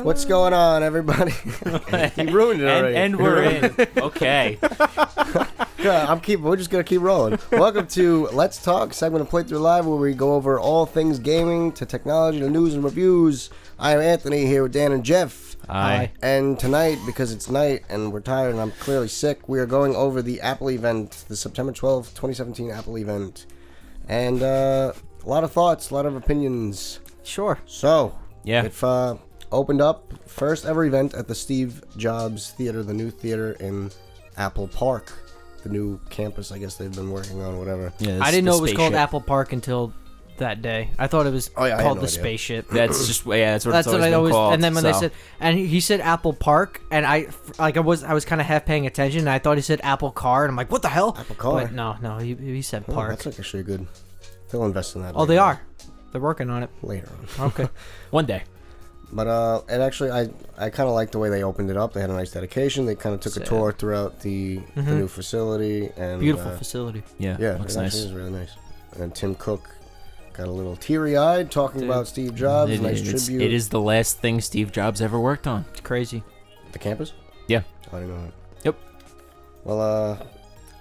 What's going on, everybody? He ruined it already. And we're in. Okay. We're just gonna keep rolling. Welcome to Let's Talk, segment of PlayThru Live, where we go over all things gaming to technology to news and reviews. I am Anthony here with Dan and Jeff. Hi. And tonight, because it's night and we're tired and I'm clearly sick, we are going over the Apple event, the September 12th, 2017 Apple event, and a lot of thoughts, a lot of opinions. Sure. So, Yeah. it opened up, first ever event at the Steve Jobs Theater, the new theater in Apple Park, the new campus I guess they've been working on, whatever. Yeah, I didn't know it was called Apple Park until that day. I thought it was called the spaceship. That's just that's what I always called. And then when they said, and he said Apple Park, and I was kind of half paying attention, and I thought he said Apple Car, and I'm like, what the hell? Apple Car? But no, he said Park. That's like actually good. They'll invest in that. Oh, they are. They're working on it later on. Okay. One day. But it actually, I kind of like the way they opened it up. They had a nice dedication. They kind of took a tour throughout the new facility. And beautiful facility. Yeah, looks nice. It was really nice. And Tim Cook got a little teary-eyed talking about Steve Jobs. Nice tribute. It is the last thing Steve Jobs ever worked on. It's crazy. The campus? Yeah. I didn't know that. Yep. Well,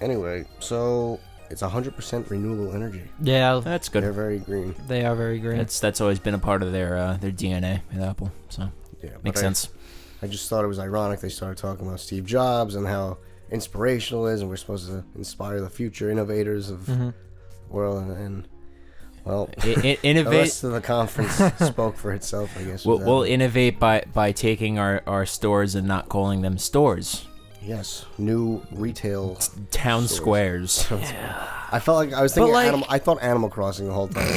anyway, so it's 100% renewable energy. Yeah, that's good. They're very green. They are very green. That's always been a part of their DNA at Apple. So yeah, makes sense. I just thought it was ironic they started talking about Steve Jobs and how inspirational it is, and we're supposed to inspire the future innovators of the world. And well, innovate. The rest of the conference spoke for itself, I guess. We'll innovate by taking our stores and not calling them stores. Yes, new retail town stores. Squares. Yeah. I felt like I was thinking I thought Animal Crossing the whole time.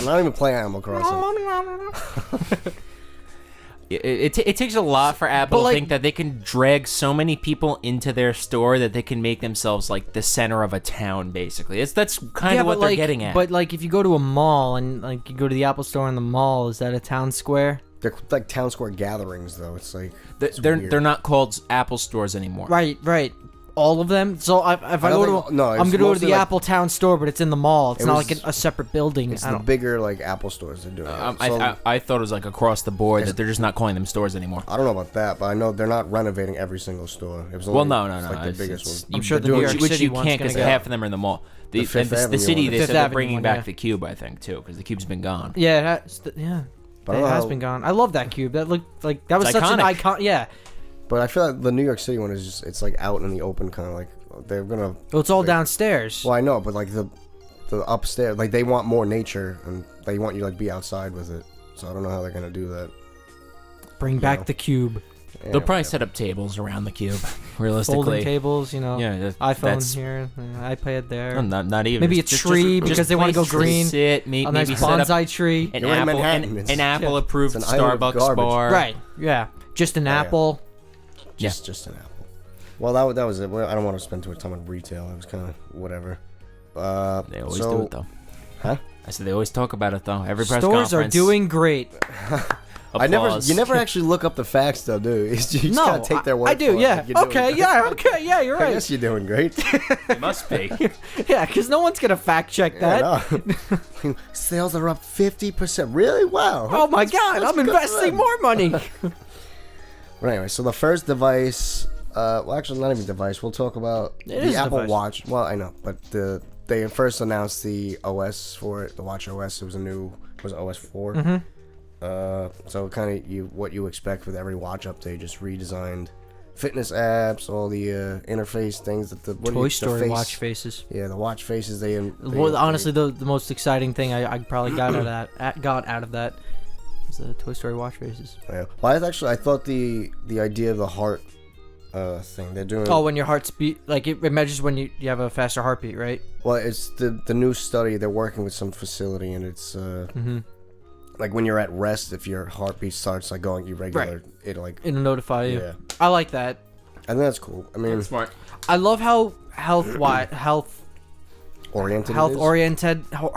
I'm not even playing Animal Crossing. It takes a lot for Apple to think that they can drag so many people into their store that they can make themselves like the center of a town, basically. That's kind of what they're getting at. But like if you go to a mall and like you go to the Apple store in the mall, is that a town square? They're like town square gatherings, though. It's like they're not called Apple stores anymore. Right. All of them. So if I go to I'm gonna go to the Apple Town store, but it's in the mall. It's not like a separate building. It's the bigger like Apple stores they're doing. I thought it was like across the board that they're just not calling them stores anymore. I don't know about that, but I know they're not renovating every single store. It was no. Like the biggest one. I'm sure the New York City which you one's can't because half of them are in the mall. The city they said they're bringing back the Cube, I think, too, because the Cube's been gone. Yeah, it has been gone. I love that Cube. That looked like that was such an icon. Yeah. But I feel like the New York City one is just—it's like out in the open, kind of like they're gonna. Well, it's all downstairs. Well, I know, but like the upstairs, like they want more nature and they want you to like be outside with it. So I don't know how they're gonna do that. Bring back the Cube. Yeah, they'll probably set up tables around the Cube. Realistically, folding tables, iPhone here, iPad there. No, not even. Maybe a tree because they want to go green. Sit, a nice bonsai tree. An Apple approved Starbucks bar. Right. Yeah. Just an apple. Just an apple. Well, that was it. I don't want to spend too much time on retail. It was kind of whatever. They always do it though. Huh? I said they always talk about it though. Every press conference. Stores are doing great. You never actually look up the facts though, do you? You just gotta take their word. I do. Yeah. Okay. Yeah. You're right. I guess you're doing great. It must be. Yeah, because no one's gonna fact check that. No. Sales are up 50%. Really? Wow. Oh my God! I'm investing more money. But anyway, so the first device, well, actually, not even device. We'll talk about the Apple Watch. Well, I know, but they first announced the OS for it, the Watch OS. It was OS 4. Mm-hmm. So kind of what you expect with every watch update, just redesigned fitness apps, all the interface things that the Toy Story watch faces. Yeah, the watch faces. Honestly, the most exciting thing I probably got out of that. The Toy Story watch faces. Yeah. Well, I thought the idea of the heart thing they're doing. Oh, when your heart's beat, like it measures when you have a faster heartbeat, right? Well, it's the new study. They're working with some facility, and it's like when you're at rest, if your heartbeat starts like going irregular, it'll notify you. Yeah. I like that. I think that's cool. I mean, that's smart. I love how health oriented.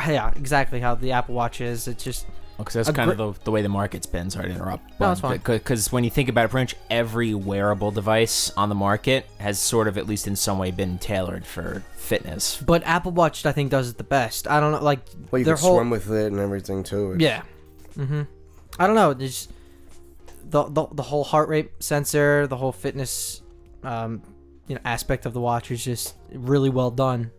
Yeah, exactly how the Apple Watch is. It's just. Because that's kind of the way the market's been. Sorry to interrupt. No, that's fine. Because when you think about it, pretty much every wearable device on the market has sort of, at least in some way, been tailored for fitness. But Apple Watch, I think, does it the best. I don't know, like... Well, you can swim with it and everything, too. Yeah. I don't know. the whole heart rate sensor, the whole fitness, aspect of the watch is just really well done.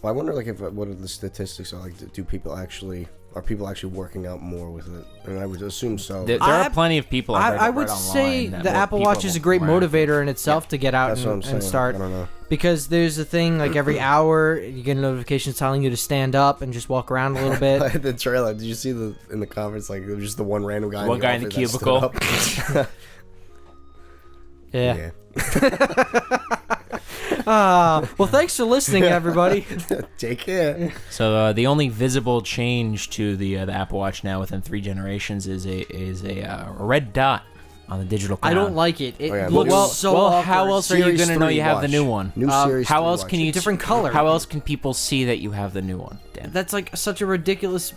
Well, I wonder, like, what are the statistics are, like, are people actually working out more with it? And I would assume so. There are plenty of people. I would say the Apple Watch is a great motivator in itself to get out and start. I don't know. Because there's a thing, like, every hour you get a notification telling you to stand up and just walk around a little bit. The trailer, did you see in the conference, like, it was just the one random guy in the cubicle. Yeah. Well, thanks for listening, everybody. Take care. So the only visible change to the Apple Watch now within 3 generations is a red dot on the digital crown. I don't like it. It yeah, looks so awkward. How else are you going to know you have the new one? New Series How 3 else watch. can you different color? How else can people see that you have the new one, Dan? That's like such a ridiculous.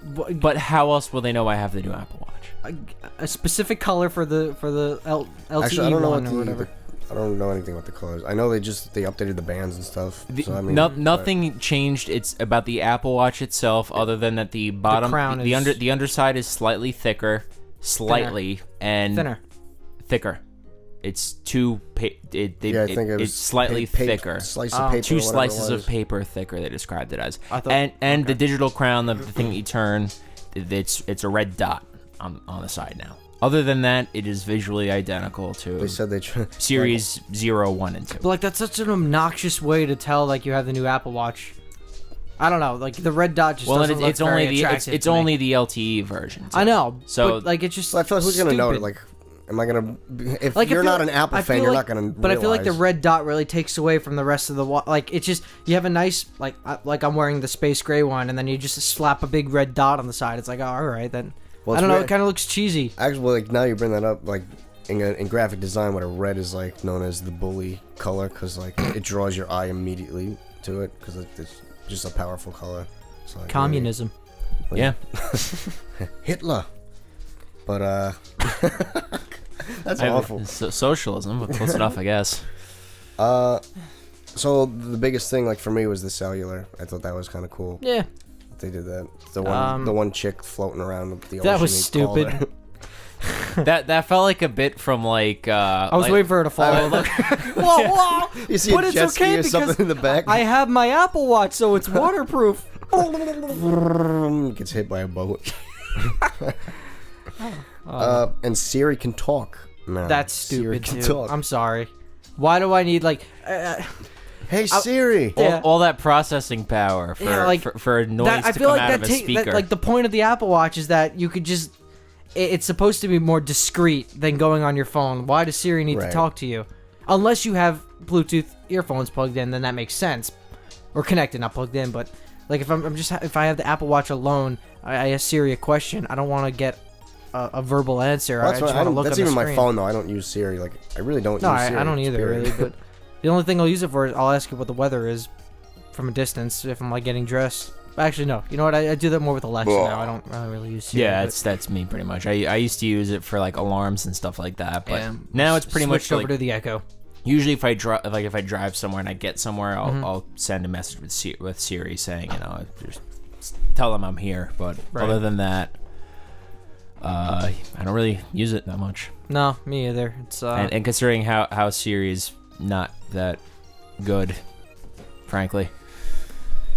But how else will they know I have the new Apple Watch? A specific color for the LTE Actually, I don't know one or whatever. I don't know anything about the colors. I know they updated the bands and stuff. So, I mean, nothing changed. It's about the Apple Watch itself, other than that the bottom, the underside is slightly thicker, thinner. Thicker. It's two. I think it was it's slightly thicker. Slice of paper. 2 slices of paper thicker. They described it as. Okay. The digital crown, the thing that you turn, it's a red dot on the side now. Other than that, it is visually identical to They said they Series 0, 1, and 2. But like that's such an obnoxious way to tell like you have the new Apple Watch. I don't know, like the red dot just doesn't look very attractive. It's only the LTE version. I know. So but, like it's just. I feel like who's gonna know it? Like, am I gonna? If like, you're not an Apple fan, you're not gonna. But I feel like the red dot really takes away from the rest of the watch. Like it's just you have a nice like I'm wearing the space gray one, and then you just slap a big red dot on the side. It's like, oh, all right then. Well, I don't know. It kind of looks cheesy. Actually, like now you bring that up, like in graphic design, what a red is like known as the bully color, because like it draws your eye immediately to it, because it's just a powerful color. So, like, communism. Yeah. Hitler. But that's awful. Socialism, but close enough, I guess. So the biggest thing, like for me, was the cellular. I thought that was kind of cool. Yeah. They did that. The one chick floating around the ocean. That was stupid. that felt like a bit from like. I was waiting for her to fall. Whoa! You see a jet ski or something in the back. I have my Apple Watch, so it's waterproof. Gets hit by a boat. And Siri can talk now. That's stupid, Siri can dude. talk. I'm sorry. Why do I need like? Hey Siri. All that processing power for noise to come out of a speaker. Like the point of the Apple Watch is that you could just. It's supposed to be more discreet than going on your phone. Why does Siri need to talk to you? Unless you have Bluetooth earphones plugged in, then that makes sense. Or connected, not plugged in. But like if if I have the Apple Watch alone, I ask Siri a question. I don't want to get a verbal answer. Well, I just want to look that's on the even screen. my phone though. I don't use Siri. Like I really don't. No, use Siri. I don't either really. But the only thing I'll use it for is I'll ask it what the weather is from a distance if I'm like getting dressed. Actually, no. You know what? I do that more with Alexa now. I don't really use Siri. Yeah, that's me pretty much. I used to use it for like alarms and stuff like that, but now it's pretty much over like, to the Echo. Usually, if I drive somewhere and I get somewhere, I'll send a message with Siri saying, just tell them I'm here. But other than that, I don't really use it that much. No, me either. It's and considering how Siri is not that good, frankly.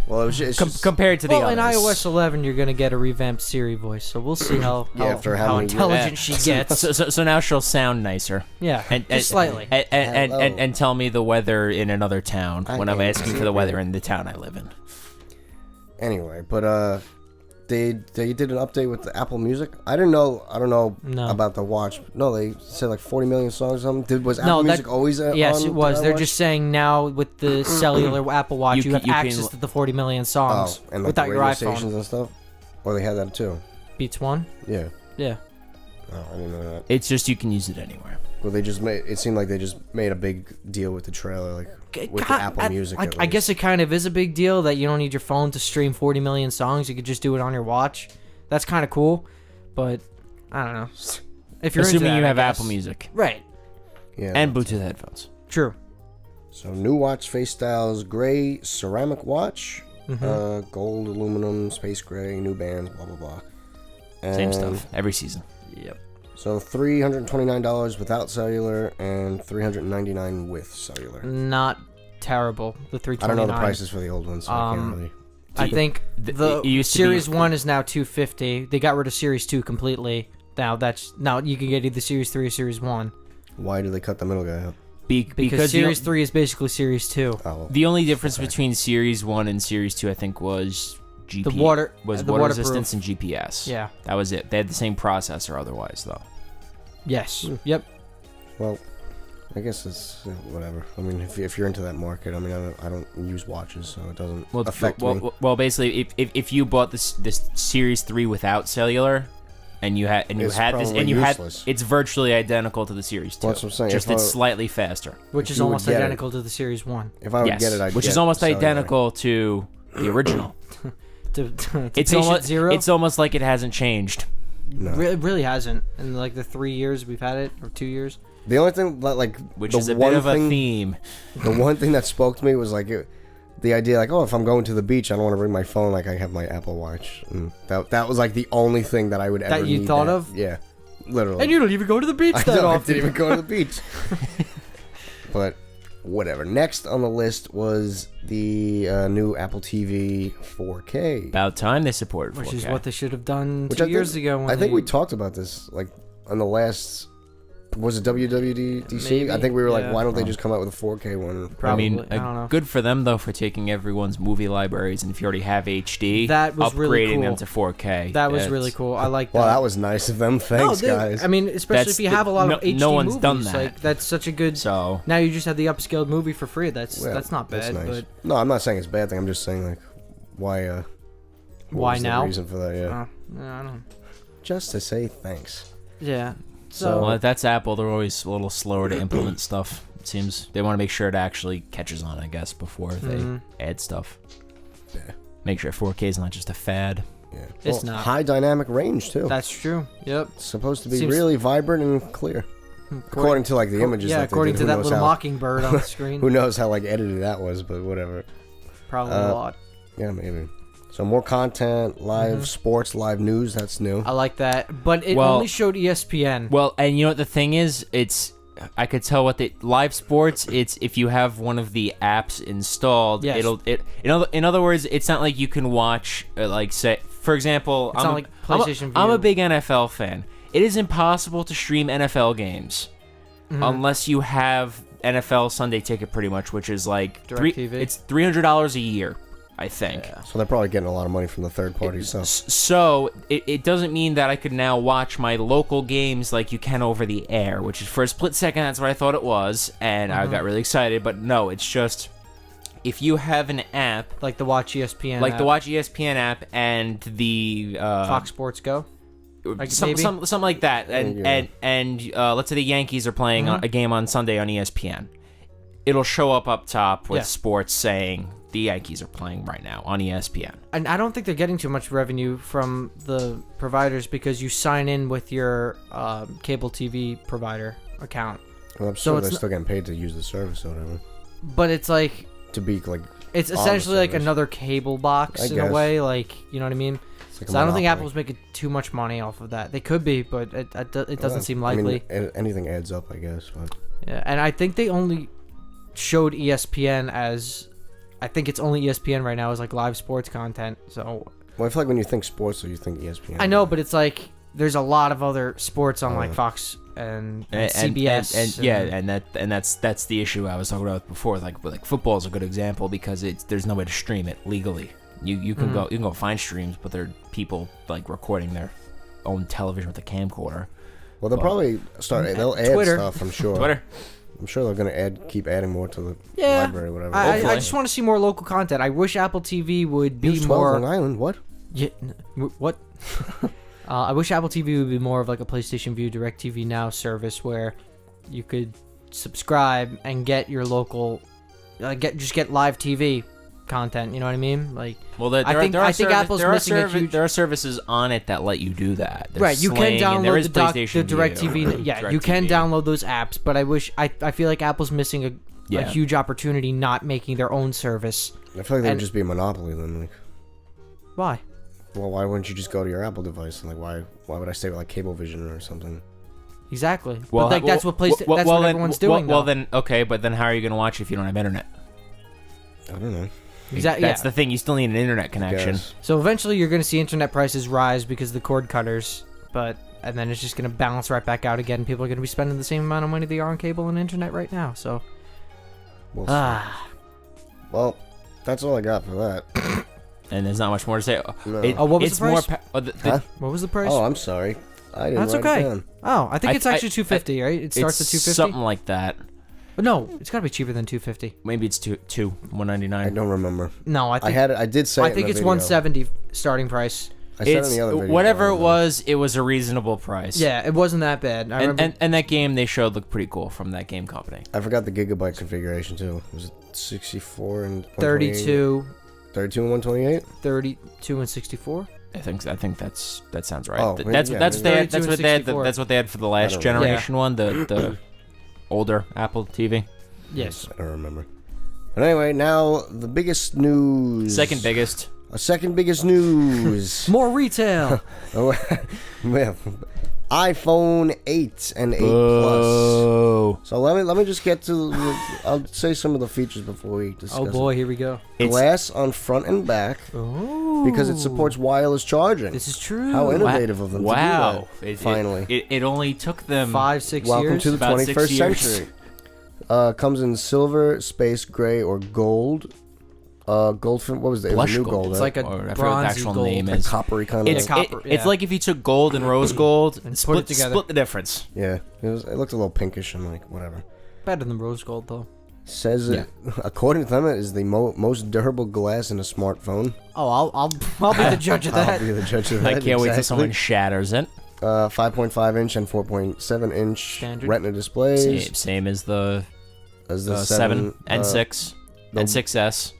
Well, it's just compared to the others. in iOS 11, you're gonna get a revamped Siri voice, so we'll see how intelligent she gets. So now she'll sound nicer. Yeah, just slightly. And tell me the weather in another town when I'm asking for the weather in the town I live in. Anyway, but they did an update with the Apple Music. I don't know about the watch. No, they said like 40 million songs or something. Was Apple Music always yes, on it was. the They're watch? just saying now with the cellular Apple Watch, you have access to the 40 million songs and like without the your radio iPhone. stations and stuff. Or they had that too. Beats One? Yeah. Yeah. Oh, I didn't know that. It's just you can use it anywhere. Well, it seemed like they just made a big deal with the trailer, like with the Apple Music. I guess it kind of is a big deal that you don't need your phone to stream 40 million songs. You could just do it on your watch. That's kind of cool, but I don't know. If you're assuming into that, you have I guess. Apple Music, right? Yeah, and Bluetooth headphones. True. So new watch face styles: gray ceramic watch, gold aluminum, space gray, new bands, blah blah blah. And same stuff every season. Yep. So $329 without cellular and $399 with cellular. Not terrible. The $329. I don't know the prices for the old ones, so I can't really. I think the Series 1 is now $250. They got rid of Series 2 completely. Now you can get either Series 3 or Series 1. Why do they cut the middle guy out? Because Series 3 is basically Series 2. Oh, the only difference between Series 1 and Series 2, I think, was the water resistance and GPS. Yeah. That was it. They had the same processor otherwise, though. Yes. Yep. Well, I guess it's whatever. I mean, if you're into that market, I mean, I don't use watches, so it doesn't affect me. Well, basically, if you bought this Series 3 without cellular, and you had it's virtually identical to the Series 2. Well, that's what I'm saying. Just it's slightly faster, which is almost identical to the Series 1. If I would get it, which is almost cellular. Identical to the original. to it's almost zero. It's almost like it hasn't changed. No. It really hasn't in like the 3 years we've had it, or 2 years. The only thing that which is a bit of a theme. The one thing that spoke to me was the idea if I'm going to the beach, I don't want to bring my phone like I have my Apple Watch. And that was like the only thing that I would ever that you need thought of. Yeah, literally. And you don't even go to the beach that often. I didn't even go to the beach. But whatever. Next on the list was the new Apple TV 4K. About time they supported 4K. Which is what they should have done 2 years ago. I think we talked about this on the last. Was it WWDC? Maybe, I think we were why don't they just come out with a 4K one? Probably. I mean, I don't know. Good for them though for taking everyone's movie libraries, and if you already have HD, that was upgrading really cool. them to 4K. That was really cool. I like that. Well, that was nice of them. Thanks, guys. I mean, especially if you have a lot of HD no one's movies, done that. That's such a good. So now you just have the upscaled movie for free. That's not bad. Nice. But no, I'm not saying it's a bad thing. I'm just saying why? Why now? The reason for that? Yeah. I don't. Just to say thanks. Yeah. So well, that's Apple. They're always a little slower to implement stuff. It seems they want to make sure it actually catches on, I guess, before they add stuff. Yeah. Make sure 4K is not just a fad. Yeah. It's not. High dynamic range too. That's true. Yep. It's supposed to be really vibrant and clear. According to the images. Yeah, that according to that little mockingbird on the screen. Who knows how edited that was, but whatever. Probably a lot. Yeah, maybe. So more content, live sports, live news. That's new. I like that, but it only showed ESPN. Well, and you know what the thing is? I could tell what the live sports. It's if you have one of the apps installed. Yes. In other words, it's not like you can watch say for example. It's not like PlayStation View. I'm a big NFL fan. It is impossible to stream NFL games unless you have NFL Sunday Ticket, pretty much, which is DirecTV. It's $300 a year. I think. Yeah. So they're probably getting a lot of money from the third party. So it doesn't mean that I could now watch my local games like you can over the air, which is for a split second, that's what I thought it was, and I got really excited, but no, it's just if you have an app like the Watch ESPN the Watch ESPN app and the Fox Sports Go, something like that, and let's say the Yankees are playing a game on Sunday on ESPN, it'll show up top with sports saying the Yankees are playing right now on ESPN. And I don't think they're getting too much revenue from the providers because you sign in with your cable TV provider account. Well, I'm sure they're still getting paid to use the service or whatever. But it's to be it's essentially like another cable box in a way, you know what I mean? So I don't think Apple's making too much money off of that. They could be, but it doesn't seem likely. I mean, anything adds up, I guess. But. Yeah, and I think they only showed ESPN as. I think it's only ESPN right now is live sports content. So. Well, I feel like when you think sports, so you think ESPN. I know, but it's there's a lot of other sports on Fox and CBS and that's the issue I was talking about before. Like football is a good example because there's no way to stream it legally. You can go find streams, but there are people recording their own television with a camcorder. Well, they'll probably start. They'll add Twitter. stuff. I'm sure. Twitter. I'm sure they're gonna keep adding more to the library, whatever. I just want to see more local content. I wish Apple TV would be Use more. Long Island, what? Yeah, what? I wish Apple TV would be more of a PlayStation View, DirecTV Now service where you could subscribe and get your local, get live TV content. You know what I mean? I think Apple's missing a huge. There are services on it that let you do that. There's right, you can download the DirecTV. Yeah, you can download those apps, but I feel like Apple's missing a huge opportunity not making their own service. I feel like they would just be a monopoly then. Why? Well, why wouldn't you just go to your Apple device and why would I stay with Cablevision or something? Exactly. Well, but like that's what that's what everyone's doing. Well, then okay, but then how are you going to watch it if you don't have internet? I don't know. Exactly. That's the thing. You still need an internet connection. So eventually, you're going to see internet prices rise because of the cord cutters, and then it's just going to balance right back out again. People are going to be spending the same amount of money they are on cable and internet right now. So, well, that's all I got for that. And there's not much more to say. No. What was the price? What was the price? Oh, I'm sorry. I didn't That's write okay. it down. Oh, I think it's actually $250, right? It starts at $250. Something like that. But no, it's got to be cheaper than $250. Maybe it's $199. I don't remember. No, I think I did say. I think it's $170 starting price. I said it in the other video. Whatever it was a reasonable price. Yeah, it wasn't that bad. And that game they showed looked pretty cool from that game company. I forgot the gigabyte configuration too. Was it 64 and 32? 32 and 128? 32 and 64? I think that sounds right. Oh, that's what they had for the last generation one, the older Apple TV. Yes. I don't remember. But anyway, now the biggest news. Second biggest. Second biggest news. More retail. iPhone 8 and 8 Plus. So let me just get to. I'll say some of the features before we discuss. Oh boy, here we go. Glass on front and back. Oh. Because it supports wireless charging. This is true. How innovative of them! Wow! To do that, finally, it only took them 5-6 years. Welcome to the About 21st 6 years. century. Comes in silver, space gray, or gold. Gold. What was it? Blush New gold. gold. It's Right? like a I forget what the bronzy actual gold. name A is. coppery kind of. It's copper. It's like if you took gold and rose gold and put it together. split the difference. Yeah, it looked a little pinkish. I'm like, whatever. Better than rose gold though. Says it, according to them, it is the most durable glass in a smartphone. Oh, I'll be the judge of that. I'll be the judge of that. I can't wait till exactly. someone shatters it. 5.5 inch and 4.7 inch Standard. Retina displays. Same as the As the 7 and 6 the- and 6S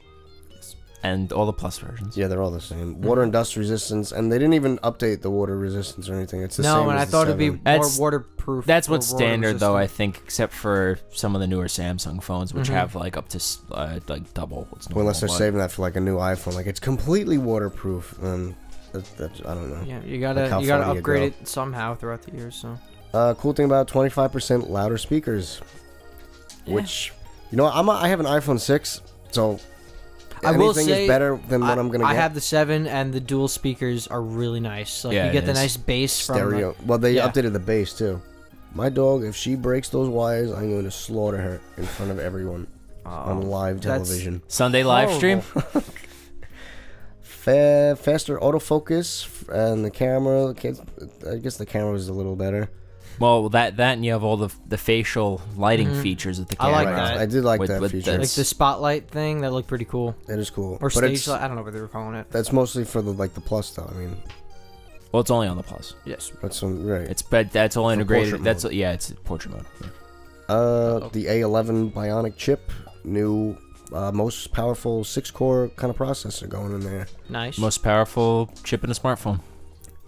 and all the Plus versions. Yeah, they're all the same. Water and dust resistance, and they didn't even update the water resistance or anything. It's the same. No, and as I the thought it'd be 7. more That's- waterproof. That's or what's water standard, though, I resistant. think, except for some of the newer Samsung phones, which have like up to like double what's normal. Well, unless they're but- saving that for like a new iPhone, like it's completely waterproof. That I don't know. Yeah, you Like, gotta how you far gotta do you upgrade go? it somehow throughout the years. So Cool thing about 25% louder speakers, Yeah. which I have an iPhone 6, so I will anything say is better than what I'm gonna I get. have the 7, and the dual speakers are really nice. Like Yeah, you get it the is. nice bass from stereo. Well, they yeah. updated the bass too. My dog, if she breaks those wires, I'm going to slaughter her in front of everyone on live that's- television. Sunday live stream. Faster autofocus and the camera. I guess the camera is a little better. Well, that and you have all the facial lighting features with the I camera. like that. I did like With- that with feature. the- like the spotlight thing that looked pretty cool, That is cool. or But stage it's- light. I don't know what they were calling it. That's mostly for the plus though. I mean, Well, it's only on the Plus. Yes. that's some right. But that's all integrated. portrait That's mode. it's portrait mode. Yeah. The A11 Bionic chip, new, most powerful 6-core kind of processor going in there. Nice. Most powerful chip in a smartphone.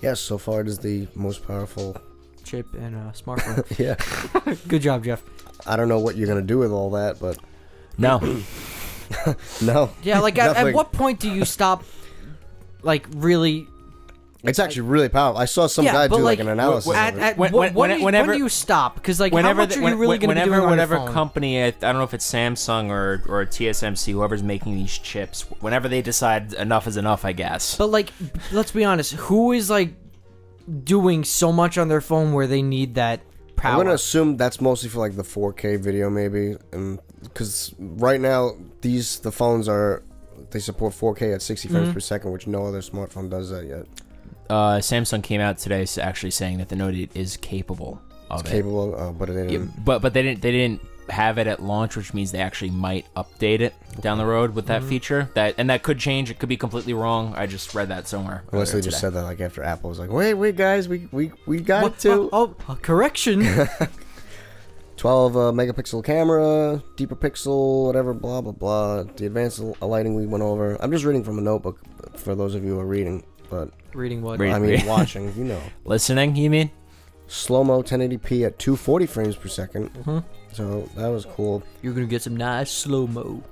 Yes, so far it is the most powerful. chip in a smartphone. Yeah, Good job, Jeff. I don't know what you're gonna do with all that, but No. no. Yeah, like at Nothing. what point do you stop? Like really. It's actually really powerful. I saw some guy do like an analysis. of it. At When- when whenever- do you stop? Because like, how Whenever much are you really going to be doing on whenever your phone? company, I don't know if it's Samsung or TSMC, whoever's making these chips, whenever they decide enough is enough, I guess. But like, let's be honest. Who is like doing so much on their phone where they need that power? I'm gonna assume that's mostly for like the 4K video, maybe, and because right now the phones they support 4K at 60 frames per second, which no other smartphone does that yet. Samsung came out today actually saying that the Note 8 is capable of it. Capable, but it Yeah, didn't. but they didn't have it at launch, which means they actually might update it down the road with that feature. That could change. It could be completely wrong. I just read that somewhere. Unless they earlier just today. said that like after Apple was like, wait guys, we got it too. Correction. 12 megapixel camera, deeper pixel, whatever, blah blah blah. The advanced lighting we went over. I'm just reading from a notebook for those of you who are reading, but Reading what? Read- I mean watching, you know. Listening, you mean? Slow-mo 1080p at 240 frames per second. So that was cool. You're gonna get some nice slow mo.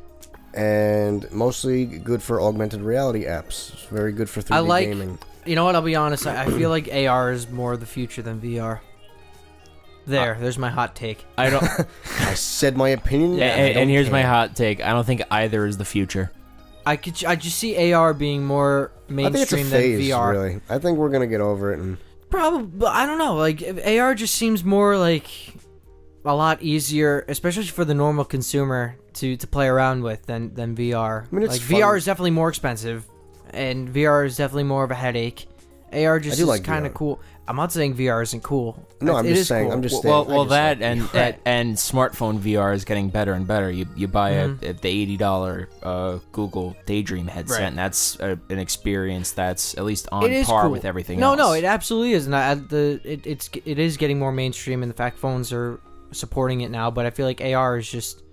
And mostly good for augmented reality apps. It's very good for 3D I like. gaming. You know what? I'll be honest. I feel like AR is more the future than VR. There's my hot take. I don't. I said my opinion. And here's my hot take. I don't think either is the future. I just see AR being more mainstream than VR. Really. I think we're gonna get over it and. Probably, but I don't know. Like AR just seems more like a lot easier, especially for the normal consumer to play around with than VR. I mean, it's like fun. VR is definitely more expensive, and VR is definitely more of a headache. AR just is like kind of cool. I'm not saying VR isn't cool. No, I'm just saying. Cool. I'm just saying. Well, that and smartphone VR is getting better and better. You buy the $80 Google Daydream headset, and that's an experience that's at least on par with everything else. No, it absolutely is. And it is getting more mainstream, and the fact phones are supporting it now. But I feel like AR is just,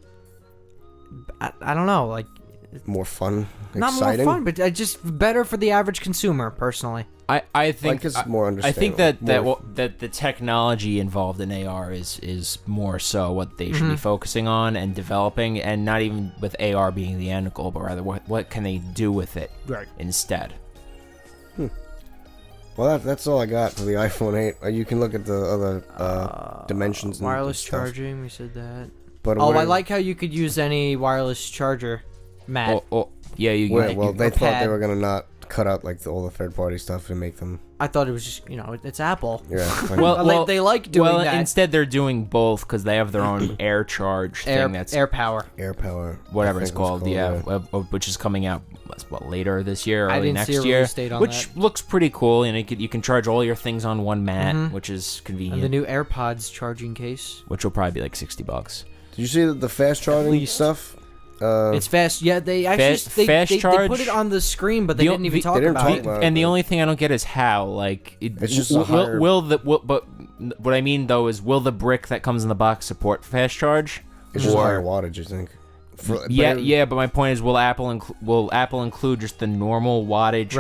I don't know, like more fun, not exciting. more fun, but just better for the average consumer, personally. I think it's more understandable. I think that the technology involved in AR is more so what they should be focusing on and developing, and not even with AR being the end goal, but rather what can they do with it instead. Well, that's all I got for the iPhone 8. You can look at the other dimensions. And wireless stuff. charging, we said that. But I like how you could use any wireless charger, Matt. Yeah, you. Well, they thought they were gonna not cut out like all the third-party stuff and make them. I thought it was just it's Apple. Yeah. well, they like doing that. Instead they're doing both because they have their own air charge thing. That's air power, whatever it's called. Which is coming out later this year, early I didn't next see a year, release date on which that. looks pretty cool. And you can charge all your things on one mat, which is convenient. And the new AirPods charging case, which will probably be like $60. Did you see the fast charging stuff? It's fast. Yeah, they actually they put it on the screen, but they didn't even talk about it. And the only thing I don't get is how. Like, it's just but what I mean though is, will the brick that comes in the box support fast charge? It's just higher wattage, I think. But my point is, will Apple include just the normal wattage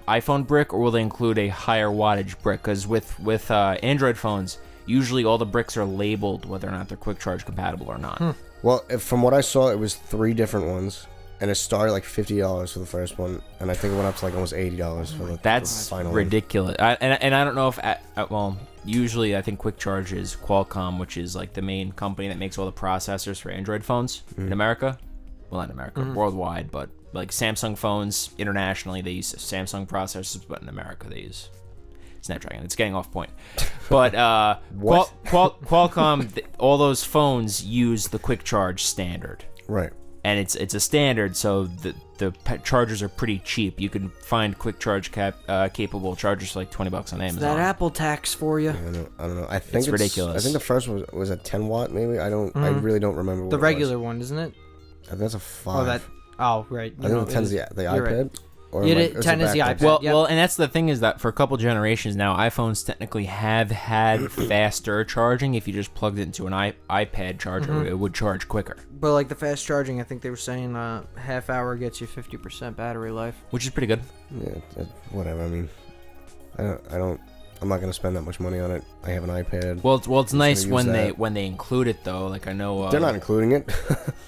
iPhone brick, or will they include a higher wattage brick? Because with Android phones, usually all the bricks are labeled whether or not they're quick charge compatible or not. Well, from what I saw, it was 3 different ones, and it started like $50 for the first one, and I think it went up to like almost $80 for the final ridiculous. And I don't know if usually I think Quick Charge is Qualcomm, which is like the main company that makes all the processors for Android phones in America. Well, not in America, worldwide, but like Samsung phones internationally, they use Samsung processors, but in America they use Snapdragon. It's getting off point. But Qualcomm, all those phones use the Quick Charge standard. Right. And it's a standard, so the chargers are pretty cheap. You can find Quick Charge capable chargers for like $20 on Amazon. That Apple tax for you. I don't know. I think it's ridiculous. I think the first one was a 10 watt, maybe. I really don't remember. The regular one, isn't it? I think that's a 5. Right. I think the 10's the iPad. Right. Or 10 is the iPad. Well, and that's the thing is that for a couple generations now, iPhones technically have had faster charging. If you just plugged it into an iPad charger, it would charge quicker. But like the fast charging, I think they were saying half hour gets you 50% battery life, which is pretty good. Yeah, whatever. I mean, I'm not gonna spend that much money on it. I have an iPad. Well, it's nice when they include it though. Like I know they're not including it.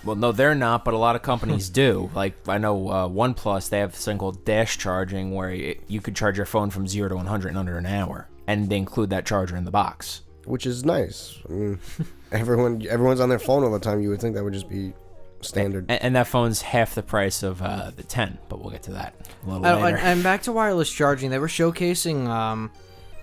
Well, no, they're not, but a lot of companies do. Like I know OnePlus, they have this thing called dash charging, where you could charge your phone from 0 to 100 in under an hour, and they include that charger in the box, which is nice. I mean, everyone's on their phone all the time. You would think that would just be standard. And that phone's half the price of the 10, but we'll get to that a little later. And back to wireless charging, they were showcasing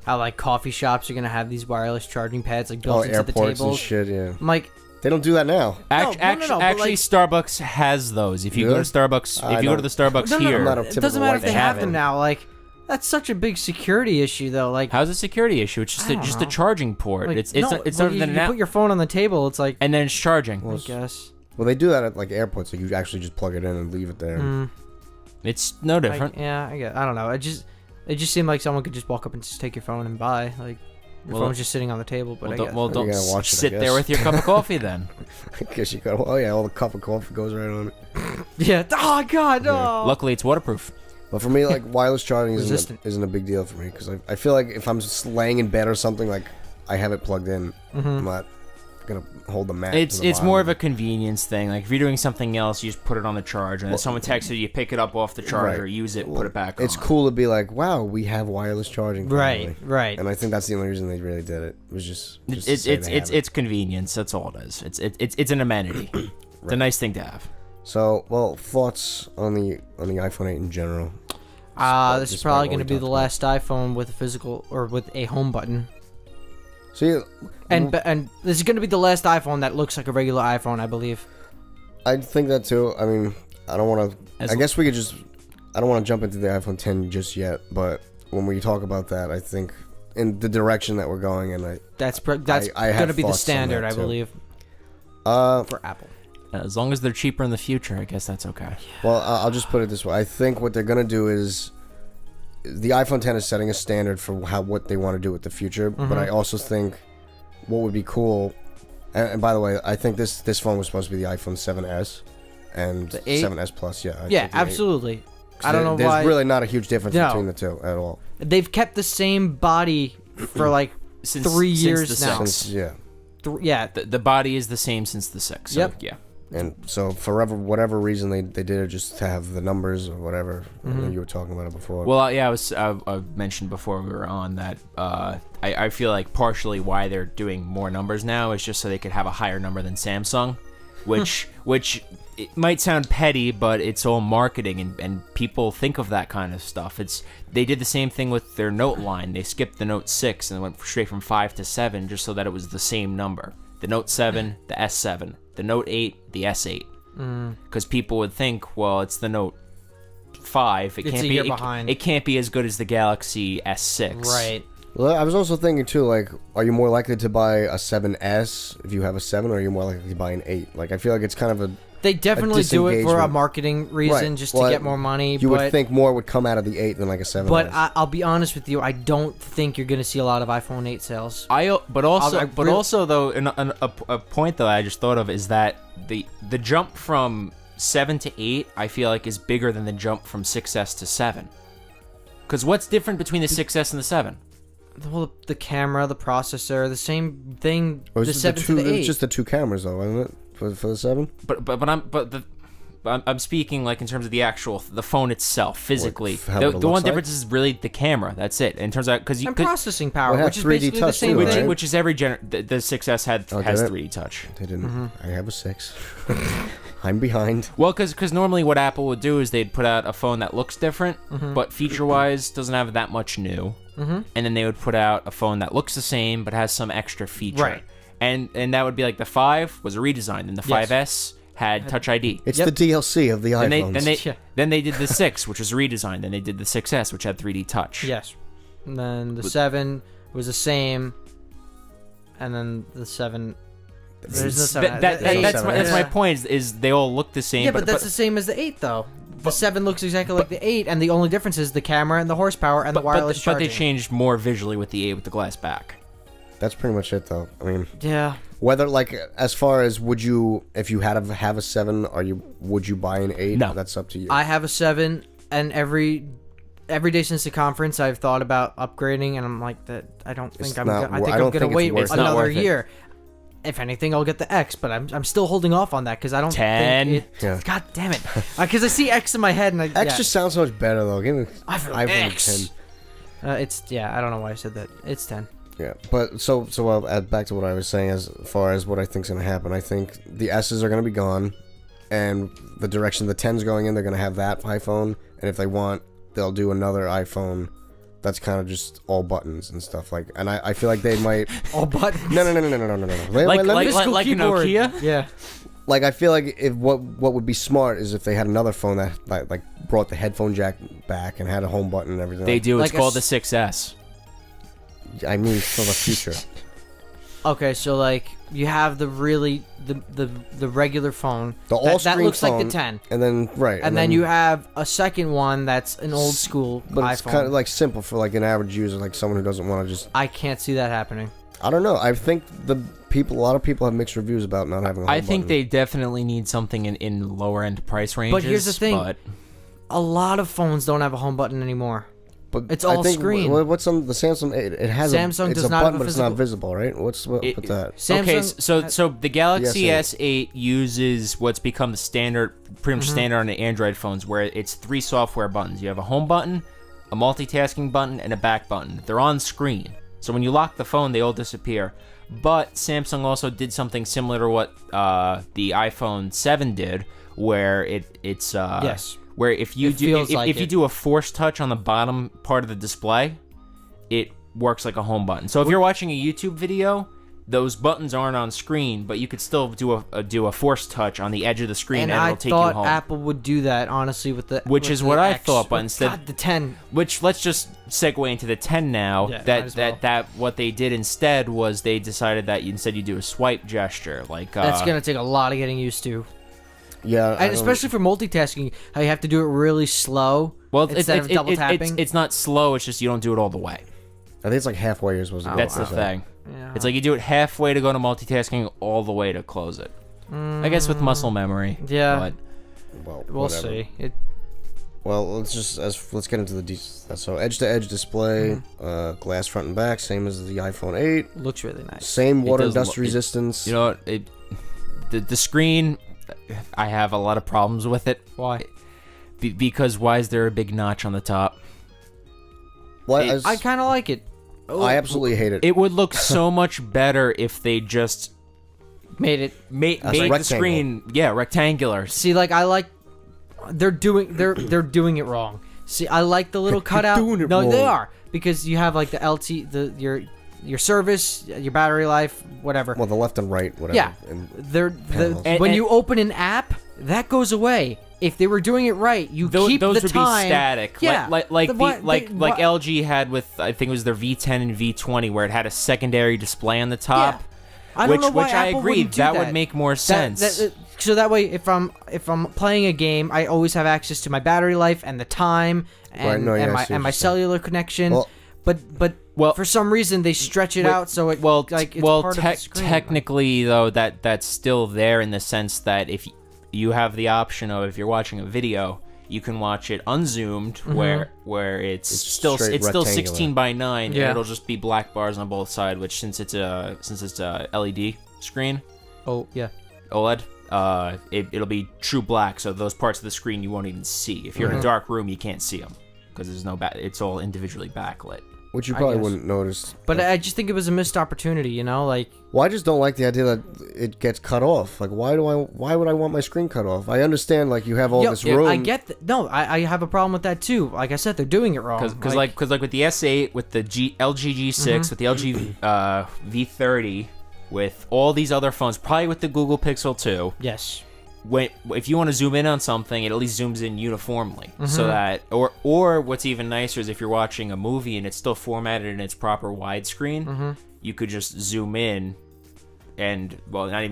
how like coffee shops are gonna have these wireless charging pads like built into the tables and shit. Yeah, I'm like, they don't do that now. Actually, Starbucks has those. If you go to Starbucks, if you go to the Starbucks here, it doesn't matter if they have them now. Like, that's such a big security issue, though. Like, how's it a security issue? It's just a charging port. Like, it's not than you put your phone on the table. It's like, and then it's charging. I guess. Well, they do that at like airports. Like you actually just plug it in and leave it there. It's no different. I don't know. It just seemed like someone could just walk up and just take your phone and buy. Like, your phone's just sitting on the table. But don't sit there with your cup of coffee then. I guess you got. Oh yeah, all the cup of coffee goes right on it. Yeah. Oh god. No. Yeah. Luckily, it's waterproof. But for me, like wireless charging isn't a big deal for me because I feel like if I'm just laying in bed or something, like I have it plugged in, I'm not gonna hold the mat. It's more of a convenience thing. Like if you're doing something else, you just put it on the charger, and then someone texts you, pick it up off the charger, use it, put it back on. It's cool to be like, wow, we have wireless charging. Finally. Right. And I think that's the only reason they really did it. It was just it's convenience. That's all it is. It's an amenity. It's a nice thing to have. So, thoughts on the iPhone 8 in general? This is probably going to be the last iPhone with a physical or with a home button. So and this is going to be the last iPhone that looks like a regular iPhone, I believe. I think that too. I mean, I don't want to. I guess we could just. I don't want to jump into the iPhone 10 just yet, but when we talk about that, I think in the direction that we're going, and that's going to be the standard, I believe. For Apple. As long as they're cheaper in the future, I guess that's okay. Well, I'll just put it this way. I think what they're going to do is the iPhone 10 is setting a standard for what they want to do with the future, but I also think what would be cool, and by the way, I think this phone was supposed to be the iPhone 7S and the 7S Plus, yeah, absolutely. I don't know why. There's really not a huge difference between the two at all. They've kept the same body for like 3 years now. The body is the same since the 6. So, yep. Yeah. And so, whatever reason they did it, just to have the numbers or whatever. You were talking about it before. Well, yeah, I mentioned before we were on that I feel like partially why they're doing more numbers now is just so they could have a higher number than Samsung, which it might sound petty, but it's all marketing, and people think of that kind of stuff. They did the same thing with their Note line. They skipped the Note 6 and went straight from 5 to 7 just so that it was the same number. The Note 7, the S7. The Note 8, the S8, because people would think, well, it's the Note 5. It can't be as good as the Galaxy S6. Right. Well, I was also thinking too, like, are you more likely to buy a 7S if you have a 7, or are you more likely to buy an 8? Like, I feel like it's kind of a They definitely do it for a marketing reason, just to get more money. You would think more would come out of the 8 than like a 7. But I'll be honest with you, I don't think you're going to see a lot of iPhone 8 sales. But also though, a point that I just thought of is that the jump from 7 to 8, I feel like, is bigger than the jump from 6S to 7. Because what's different between the 6S and the 7? Well, the camera, the processor, the same thing. The 7 to the 8. It's just the two cameras, though, isn't it? For the 7? But I'm speaking like in terms of the phone itself physically. The one difference is really the camera. That's it. In terms of and processing power, which is basically the same too, thing. right? Which is every the 6S has 3D touch. They didn't. I have a 6. I'm behind. Well, because normally what Apple would do is they'd put out a phone that looks different, but feature-wise doesn't have that much new, and then they would put out a phone that looks the same but has some extra feature. Right. And that would be like the 5 was a redesign, and the 5S had Touch ID. It's the DLC of the iPhones. Then they did the 6, which was a redesign. Then they did the 6S, which had 3D Touch. Yes. And then the 7 was the same, and then the 7... There's no 7. That's my point, is they all look the same. Yeah, but that's the same as the 8, though. The 7 looks exactly like the 8, and the only difference is the camera and the horsepower and the wireless charging. But they changed more visually with the 8 with the glass back. That's pretty much it, though. I mean, yeah. Whether, like, as far as if you had to have a 7, would you buy an 8? No, that's up to you. I have a 7, and every day since the conference, I've thought about upgrading, and I'm like, that I think I'm gonna wait another year. If anything, I'll get the X, but I'm still holding off on that because I don't 10. think it... Yeah. God damn it. Because I see X in my head, and X just sounds so much better, though. Give me iPhone X. 10. I don't know why I said that. It's 10. Yeah, but so back to what I was saying as far as what I think's gonna happen. I think the S's are gonna be gone, and the direction the 10's going in, they're gonna have that iPhone, and if they want, they'll do another iPhone that's kind of just all buttons and stuff like. And I feel like they might all buttons. No. Like a Nokia. Yeah. Like, I feel like if what would be smart is if they had another phone that like brought the headphone jack back and had a home button and everything. They do. It's called the 6S. I mean, for the future. Okay, so like you have the regular phone. The all-screen that looks phone, like the 10. And then and then you have a second one that's an old school but iPhone. It's kind of like simple for like an average user, like someone who doesn't want to just. I can't see that happening. I don't know. I think a lot of people have mixed reviews about not having a home think button. they definitely need something in lower end price ranges. But here's the thing. A lot of phones don't have a home button anymore. But It's all I think, screen. What's on the Samsung 8? It has Samsung it's does a not button, have a but it's not physical- visible, right? What's with that? Samsung so the Galaxy S8. S8 uses what's become the standard, pretty much standard on the Android phones, where it's 3 software buttons. You have a home button, a multitasking button, and a back button. They're on screen. So when you lock the phone, they all disappear. But Samsung also did something similar to what the iPhone 7 did, where it's Yes. where if you do a force touch on the bottom part of the display, it works like a home button. So if you're watching a YouTube video, those buttons aren't on screen, but you could still do a force touch on the edge of the screen, and it'll take you home. I thought Apple would do that, honestly, with the Which is what I thought, but instead, God, the 10. Which let's just segue into the 10 now. Yeah, might as well. What they did instead was they decided that instead you do a swipe gesture, like That's gonna take a lot of getting used to. Yeah, And especially for multitasking, how you have to do it really slow. Well, instead of double tapping. It's not slow. It's just you don't do it all the way. I think it's like halfway you're supposed to go. That's the thing. Yeah. It's like you do it halfway to go to multitasking, all the way to close it. I guess with muscle memory. Yeah. But Well, We'll whatever. see. Well, let's get into the details. So edge-to-edge display, glass front and back, same as the iPhone 8. Looks really nice. Same water does dust look- resistance. you know what? The screen, I have a lot of problems with it. Why? Because why is there a big notch on the top? Well, I kind of like it. I absolutely hate it. It would look so much better if they just Made made the rectangle. screen rectangular. See, like I like they're doing it wrong. See, I like the little cutout. doing it no, they wrong. are, because you have like the LT, your service, your battery life, whatever. Well, the left and right, whatever. Yeah. And panels. When you open an app, that goes away. If they were doing it right, you keep Those the would time. be static. Yeah, like LG had with, I think it was their V10 and V20, where it had a secondary display on the top. I don't know why which I Apple agree, wouldn't do that would make more sense. So that way, if I'm playing a game, I always have access to my battery life and the time and, Right, no, yeah, I and see my what you're saying. cellular connection. Well- but for some reason they stretch it out so it like it's part of the screen. Technically though, that's still there in the sense that if you have the option of, if you're watching a video, you can watch it unzoomed, where it's still straight 16 by 9, Yeah. and it'll just be black bars on both sides. Which since it's a LED screen, Oh yeah. OLED, it'll be true black. So those parts of the screen you won't even see. If you're in a dark room, you can't see them because there's no it's all individually backlit. which you probably guess. wouldn't notice. But I just think it was a missed opportunity, like. Well, I just don't like the idea that it gets cut off. Like, why would I want my screen cut off? I understand, like, you have all this room. I get that. No, I have a problem with that too. Like I said, they're doing it wrong. Because like with the S8, with the LG G6, with the LG V30, with all these other phones, probably with the Google Pixel 2, yes. if you want to zoom in on something, it at least zooms in uniformly, so that or what's even nicer is if you're watching a movie and it's still formatted in its proper widescreen, you could just zoom in, and